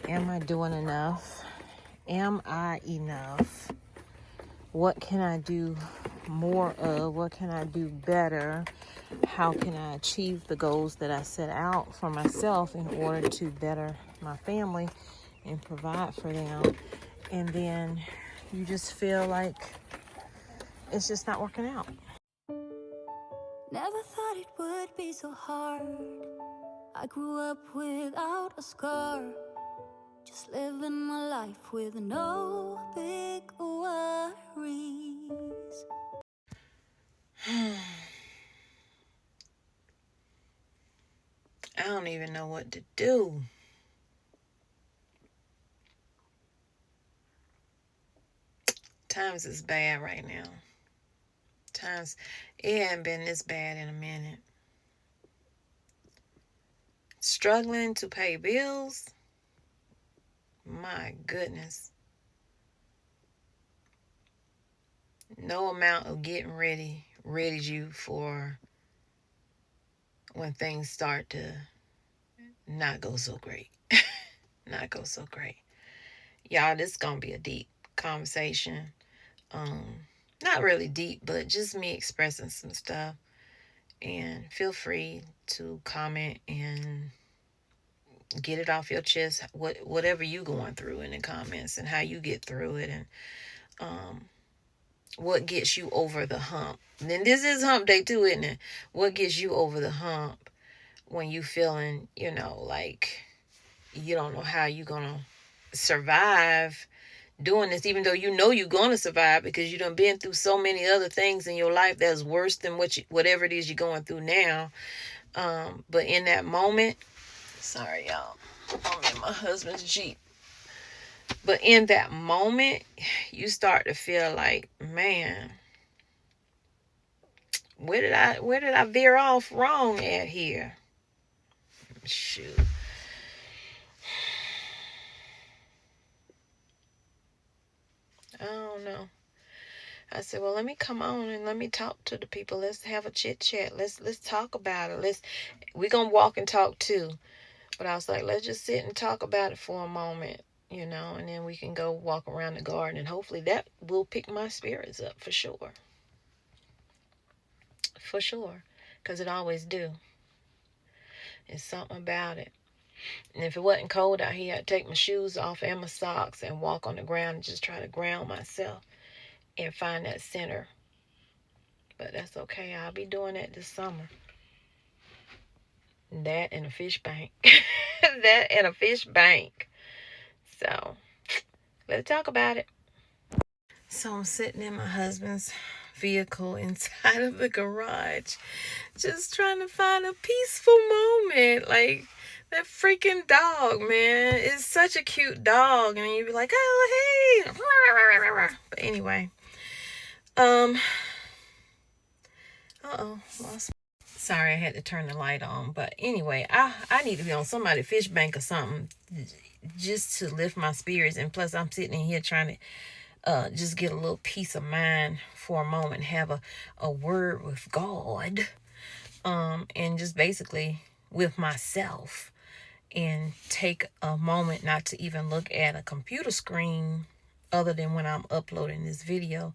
Am I doing enough? Am I enough? What can I do more of? What can I do better? How can I achieve the goals that I set out for myself in order to better my family and provide for them? And then you just feel like it's just not working out. Never thought it would be so hard. I grew up without a scar, just living my life with no big worries. I don't even know what to do. Times is bad right now. Times, it hasn't been this bad in a minute. Struggling to pay bills. My goodness. No amount of getting readies you for when things start to not go so great. Not go so great. Y'all, this is gonna be a deep conversation. Not really deep, but just me expressing some stuff. And feel free to comment and get it off your chest, whatever you going through in the comments, and how you get through it, and what gets you over the hump. And then this is hump day too, isn't it? What gets you over the hump when you feeling, like you don't know how you gonna survive doing this, even though you know you're gonna survive because you done been through so many other things in your life that's worse than whatever it is you're going through now. But in that moment, sorry y'all, I'm in my husband's Jeep. But in that moment, you start to feel like, man, where did I veer off wrong at here? Shoot. I don't know. I said, well, let me come on and let me talk to the people. Let's have a chit chat. Let's talk about it. We're gonna walk and talk too. But I was like, let's just sit and talk about it for a moment, and then we can go walk around the garden, and hopefully that will pick my spirits up for sure. For sure. Because it always do. It's something about it. And if it wasn't cold out here, I'd take my shoes off and my socks and walk on the ground and just try to ground myself and find that center. But that's okay. I'll be doing that this summer. That and a fish bank. That and a fish bank. So, let's talk about it. So I'm sitting in my husband's vehicle inside of the garage, just trying to find a peaceful moment. Like, that freaking dog, man. It's such a cute dog. And you'd be like, oh, hey. But anyway. Lost. Sorry, I had to turn the light on. But anyway, I need to be on somebody's fish bank or something just to lift my spirits. And plus, I'm sitting in here trying to just get a little peace of mind for a moment, have a word with God, and just basically with myself, and take a moment not to even look at a computer screen other than when I'm uploading this video.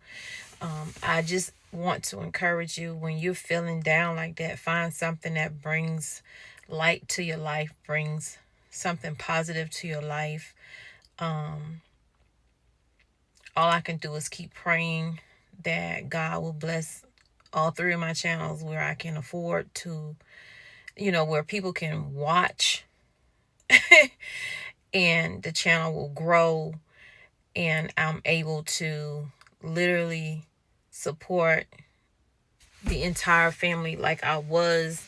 I just want to encourage you, when you're feeling down like that, find something that brings light to your life, brings something positive to your life. All I can do is keep praying that God will bless all three of my channels where I can afford to, where people can watch and the channel will grow and I'm able to literally support the entire family like I was,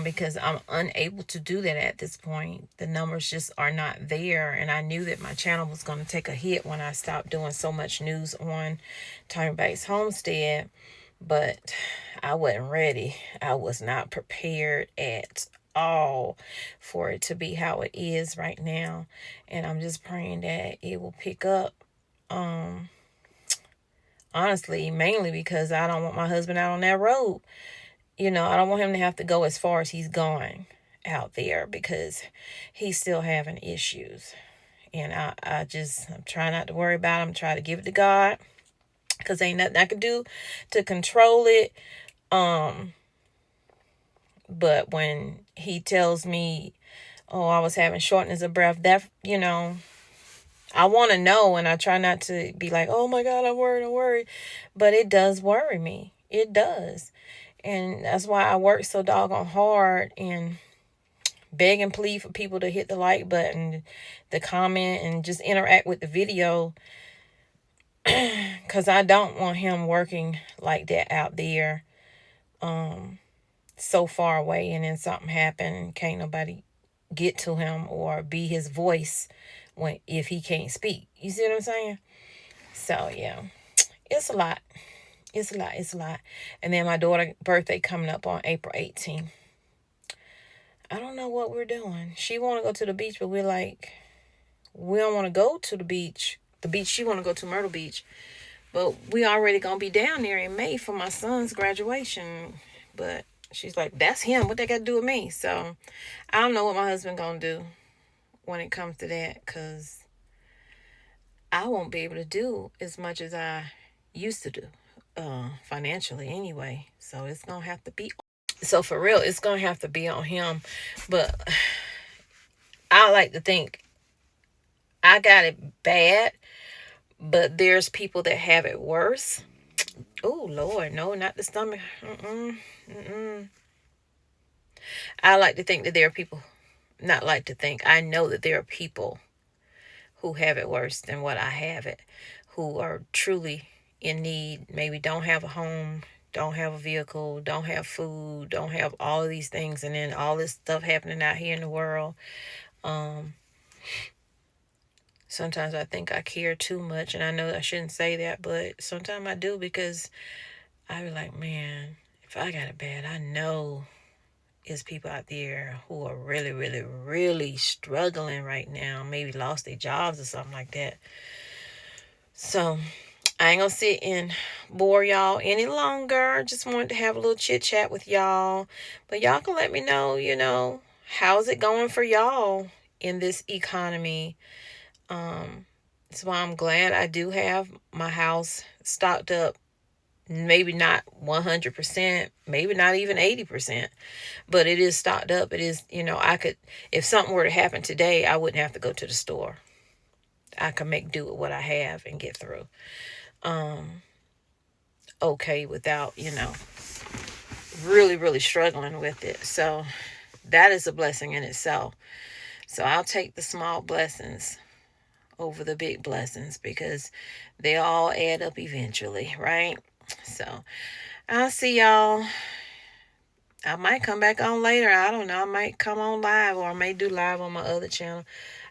because I'm unable to do that at this point. The numbers just are not there, and I knew that my channel was going to take a hit when I stopped doing so much news on Tommybites Homestead, but I wasn't ready. I was not prepared at all for it to be how it is right now, and I'm just praying that it will pick up. Honestly, mainly because I don't want my husband out on that road. I don't want him to have to go as far as he's going. out there because he's still having issues. And I'm trying not to worry about him, try to give it to God, because ain't nothing I can do to control it. But when he tells me, oh, I was having shortness of breath, that, I want to know, and I try not to be like, oh my God, I'm worried. But it does worry me. It does. And that's why I work so doggone hard and beg and plead for people to hit the like button, the comment, and just interact with the video. Because I don't want him working like that out there, so far away, and then something happen, can't nobody get to him or be his voice if he can't speak. You see what I'm saying? So yeah, it's a lot. It's a lot. And then my daughter's birthday coming up on April 18th. I don't know what we're doing. She want to go to the beach, but we're like, we don't want to go to the beach. The beach she want to go to, Myrtle Beach. But we already going to be down there in May for my son's graduation. But she's like, that's him. What they got to do with me? So I don't know what my husband going to do when it comes to that, because I won't be able to do as much as I used to do, financially anyway. So it's going to have to be. So for real, it's going to have to be on him. But I like to think I got it bad, but there's people that have it worse. Oh, Lord, no, not the stomach. I like to think that there are people, not like to think, I know that there are people who have it worse than what I have it, who are truly in need, maybe don't have a home, don't have a vehicle, don't have food, don't have all of these things, and then all this stuff happening out here in the world. Sometimes I think I care too much, and I know I shouldn't say that, but sometimes I do, because I be like, man, if I got it bad, I know there's people out there who are really, really, really struggling right now, maybe lost their jobs or something like that. So I ain't gonna sit and bore y'all any longer. Just wanted to have a little chit chat with y'all. But y'all can let me know, how's it going for y'all in this economy? That's why I'm glad I do have my house stocked up. Maybe not 100%, maybe not even 80%, but it is stocked up. It is, I could, if something were to happen today, I wouldn't have to go to the store. I can make do with what I have and get through. Okay, without, really, really struggling with it. So that is a blessing in itself. So I'll take the small blessings over the big blessings, because they all add up eventually, right? So I'll see y'all. I might come back on later. I don't know. I might come on live, or I may do live on my other channel.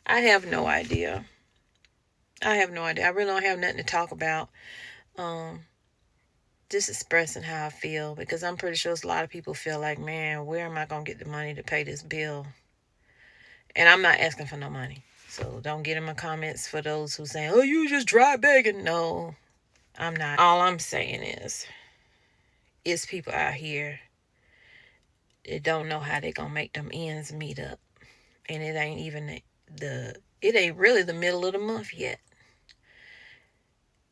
I have no idea. I really don't have nothing to talk about. Just expressing how I feel, because I'm pretty sure a lot of people feel like, man, where am I going to get the money to pay this bill? And I'm not asking for no money. So don't get in my comments for those who say, oh, you just dry begging. No, I'm not. All I'm saying is, it's people out here that don't know how they gonna make them ends meet up. And it ain't even it ain't really the middle of the month yet.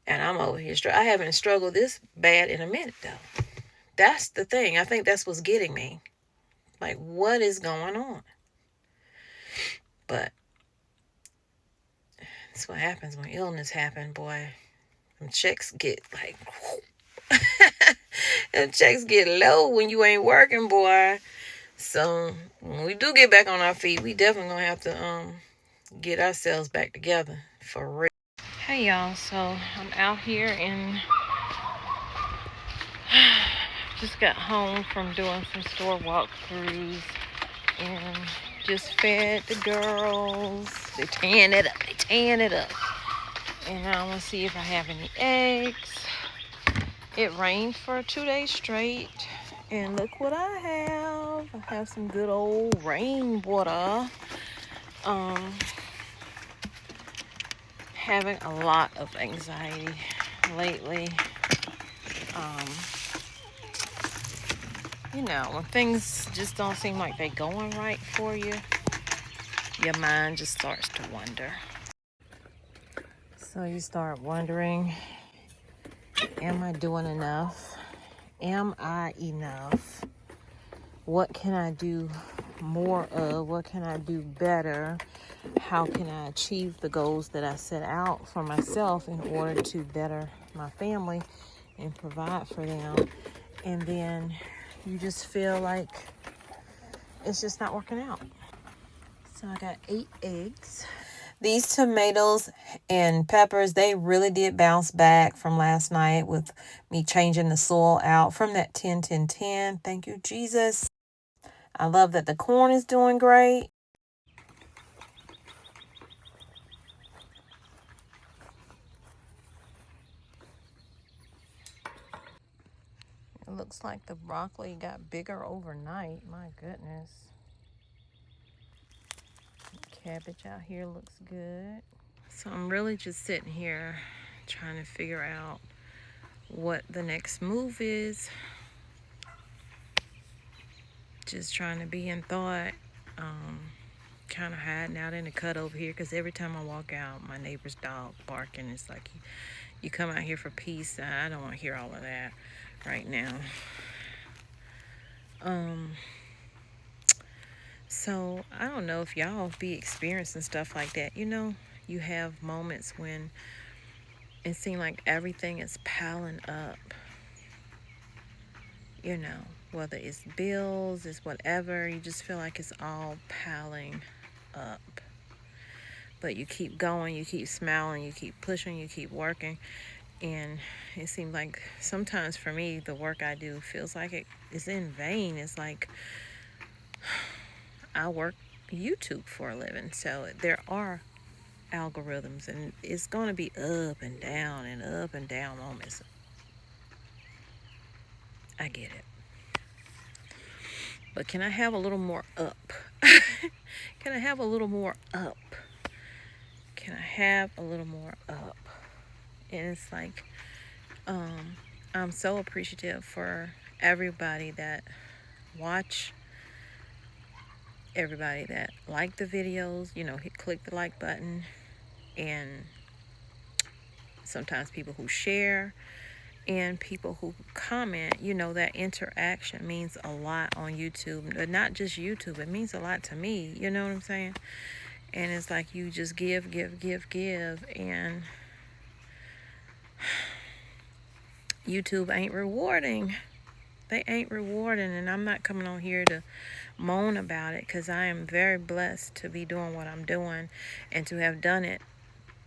And I'm over here, I haven't struggled this bad in a minute though. That's the thing. I think that's what's getting me. Like, what is going on? But that's what happens when illness happens, boy. Them checks get like, them checks get low when you ain't working, boy. So when we do get back on our feet, we definitely gonna have to get ourselves back together for real. Hey y'all, so I'm out here and just got home from doing some store walkthroughs and just fed the girls. They're tearing it up. And I want to see if I have any eggs. It rained for 2 days straight. And look what I have. I have some good old rainwater. Having a lot of anxiety lately. You know, when things just don't seem like they're going right for you, your mind just starts to wonder. So you start wondering, am I doing enough? Am I enough? What can I do more of? What can I do better? How can I achieve the goals that I set out for myself in order to better my family and provide for them? And then you just feel like it's just not working out. So I got 8 eggs. These tomatoes and peppers, they really did bounce back from last night with me changing the soil out from that 10-10-10. Thank you, Jesus. I love that the corn is doing great. It looks like the broccoli got bigger overnight. My goodness. Cabbage out here looks good. So I'm really just sitting here trying to figure out what the next move is. Just trying to be in thought. Kind of hiding out in the cut over here because every time I walk out, my neighbor's dog barking. It's like you come out here for peace. I don't want to hear all of that right now. So I don't know if y'all be experiencing stuff like that. You know, you have moments when it seems like everything is piling up. You know, whether it's bills, it's whatever, you just feel like it's all piling up. But you keep going, you keep smiling, you keep pushing, you keep working. And it seems like sometimes for me, the work I do feels like it's in vain. It's like I work YouTube for a living. So there are algorithms, and it's going to be up and down and up and down moments. I get it. But can I have a little more up? Can I have a little more up? Can I have a little more up? And it's like, I'm so appreciative for everybody that watch, everybody that like the videos, you know, click the like button, and sometimes people who share and people who comment. You know, that interaction means a lot on YouTube, but not just YouTube. It means a lot to me, you know what I'm saying? And it's like you just give, and YouTube ain't rewarding. They ain't rewarding, and I'm not coming on here to moan about it because I am very blessed to be doing what I'm doing and to have done it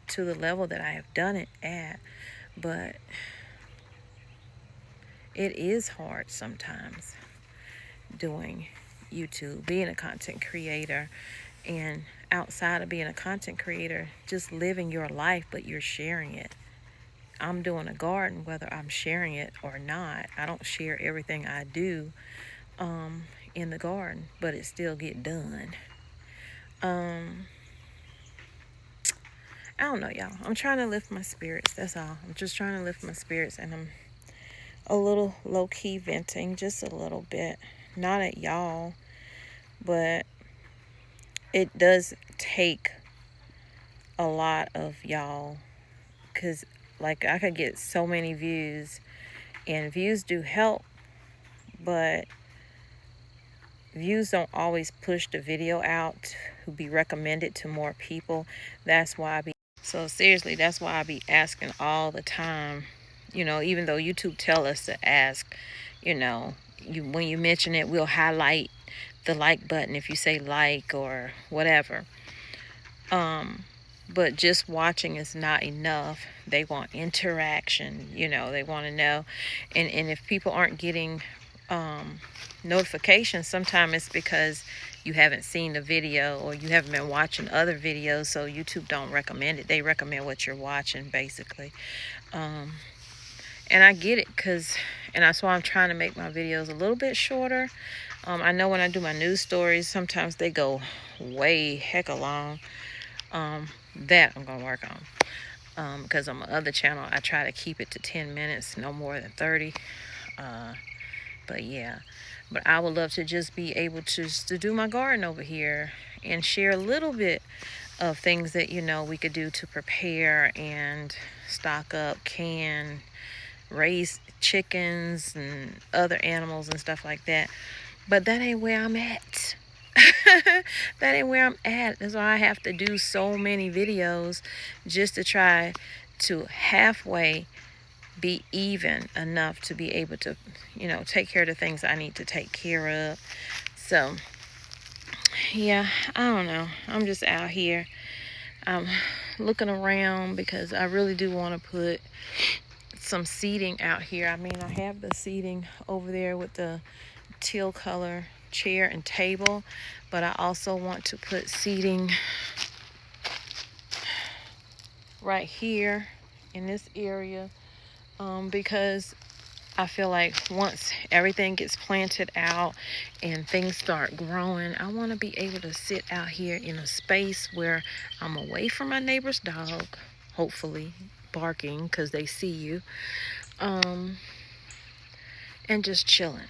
to the level that I have done it at. But it is hard sometimes doing YouTube, being a content creator, and outside of being a content creator, just living your life, but you're sharing it. I'm doing a garden whether I'm sharing it or not. I don't share everything I do in the garden, but it still get done. I don't know, y'all. I'm trying to lift my spirits. That's all. I'm just trying to lift my spirits, and I'm a little low-key venting, just a little bit. Not at y'all, but it does take a lot of y'all, because like I could get so many views, and views do help, but views don't always push the video out to be recommended to more people. That's why seriously, that's why I be asking all the time. You know, even though YouTube tell us to ask, you know, when you mention it, we'll highlight the like button if you say like or whatever. But just watching is not enough. They want interaction, you know, they want to know. And if people aren't getting notifications, sometimes it's because you haven't seen the video or you haven't been watching other videos, so YouTube don't recommend it. They recommend what you're watching, basically. And I get it, and that's why I'm trying to make my videos a little bit shorter. I know when I do my news stories, sometimes they go way hecka long. That I'm gonna work on, because on my other channel I try to keep it to 10 minutes, no more than 30. But yeah, But I would love to just be able to do my garden over here and share a little bit of things that, you know, we could do to prepare and stock up, can, raise chickens and other animals and stuff like that. But that ain't where I'm at. That ain't where I'm at. That's why I have to do so many videos just to try to halfway be even enough to be able to, you know, take care of the things I need to take care of. So, yeah, I don't know. I'm just out here. I'm looking around because I really do want to put some seating out here. I mean, I have the seating over there with the teal color chair and table, but I also want to put seating right here in this area, because I feel like once everything gets planted out and things start growing, I want to be able to sit out here in a space where I'm away from my neighbor's dog, hopefully barking because they see you, and just chilling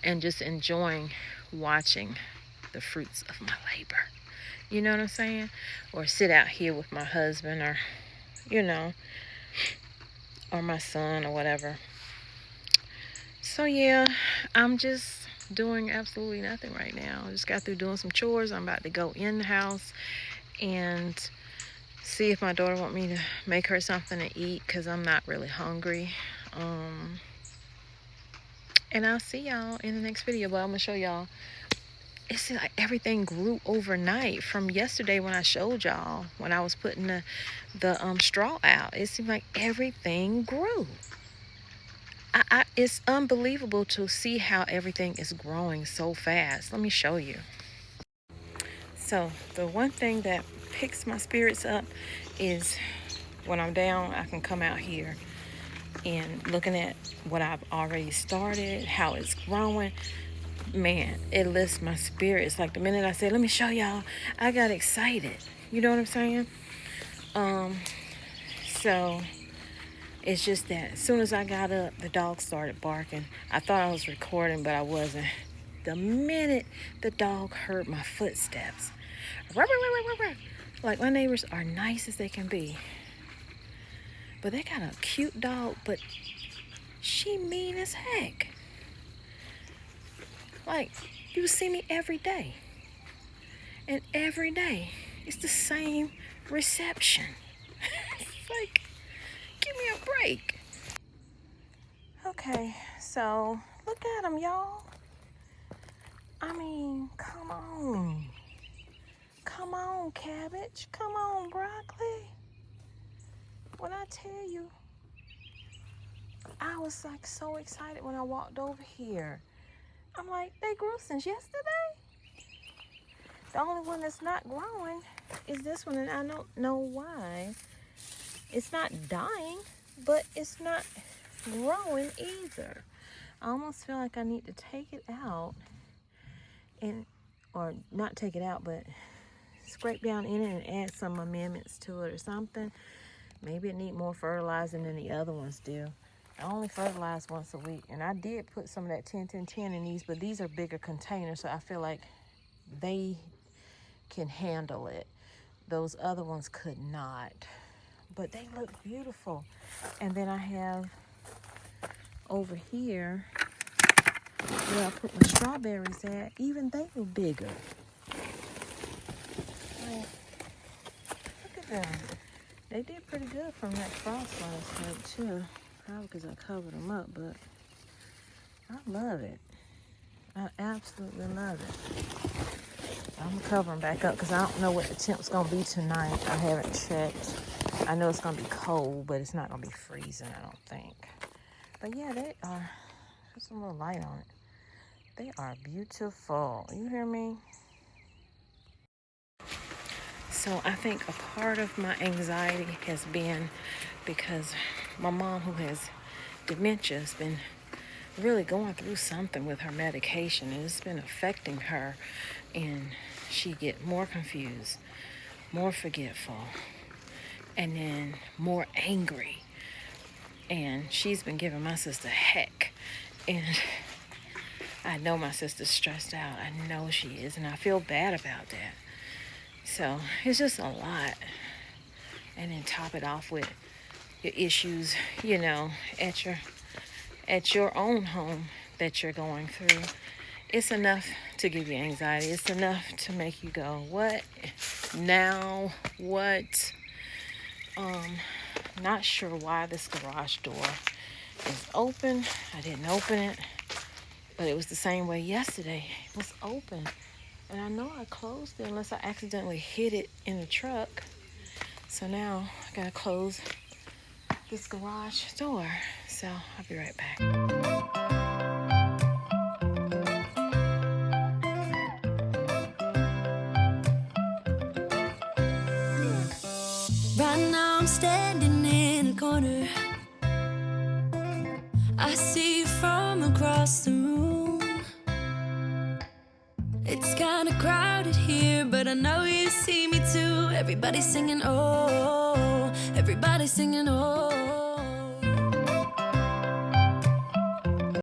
and just enjoying watching the fruits of my labor. You know what I'm saying? Or sit out here with my husband, or, you know, or my son or whatever. So yeah, I'm just doing absolutely nothing right now. I just got through doing some chores. I'm about to go in the house and see if my daughter want me to make her something to eat, because I'm not really hungry. And I'll see y'all in the next video. But I'm gonna show y'all, it seems like everything grew overnight from yesterday when I showed y'all when I was putting the straw out. It seemed like everything grew. It's unbelievable to see how everything is growing so fast. Let me show you. So the one thing that picks my spirits up is when I'm down, I can come out here and looking at what I've already started, how it's growing. Man, it lifts my spirits. Like the minute I said, let me show y'all, I got excited. You know what I'm saying? So it's just that as soon as I got up, the dog started barking. I thought I was recording, but I wasn't. The minute the dog heard my footsteps, like, my neighbors are nice as they can be, but they got a cute dog, but she mean as heck. Like, you see me every day, and every day it's the same reception. It's like, give me a break. Okay, so look at them, y'all. I mean, come on. Come on, cabbage. Come on, broccoli. When I tell you, I was like so excited when I walked over here. I'm like, they grew since yesterday. The only one that's not growing is this one, and I don't know why. It's not dying, but it's not growing either. I almost feel like I need to take it out or not take it out, but scrape down in it and add some amendments to it or something. Maybe it need more fertilizing than the other ones do. I only fertilize once a week, and I did put some of that 10-10-10 in these, but these are bigger containers, so I feel like they can handle it. Those other ones could not, but they look beautiful. And then I have over here where I put my strawberries at, even they were bigger. Like, look at them. They did pretty good from that frost last night too. Probably because I covered them up, but I love it. I absolutely love it. I'm gonna cover them back up because I don't know what the temp's gonna be tonight. I haven't checked. I know it's gonna be cold, but it's not gonna be freezing, I don't think. But yeah, they are. Put some little light on it. They are beautiful. You hear me? So I think a part of my anxiety has been because my mom, who has dementia, has been really going through something with her medication, and it's been affecting her, and she get more confused, more forgetful, and then more angry. And she's been giving my sister heck, and I know my sister's stressed out. I know she is, and I feel bad about that. So it's just a lot. And then top it off with your issues, at your own home that you're going through. It's enough to give you anxiety. It's enough to make you go, what now? What? Not sure why this garage door is open. I didn't open it, but it was the same way yesterday. It was open, and I know I closed it unless I accidentally hit it in the truck. So now I gotta close this garage door. So I'll be right back. Right now I'm standing in a corner. I see you from across the room. It's kinda crowded here, but I know you see me too. Everybody's singing, oh, everybody's singing, oh.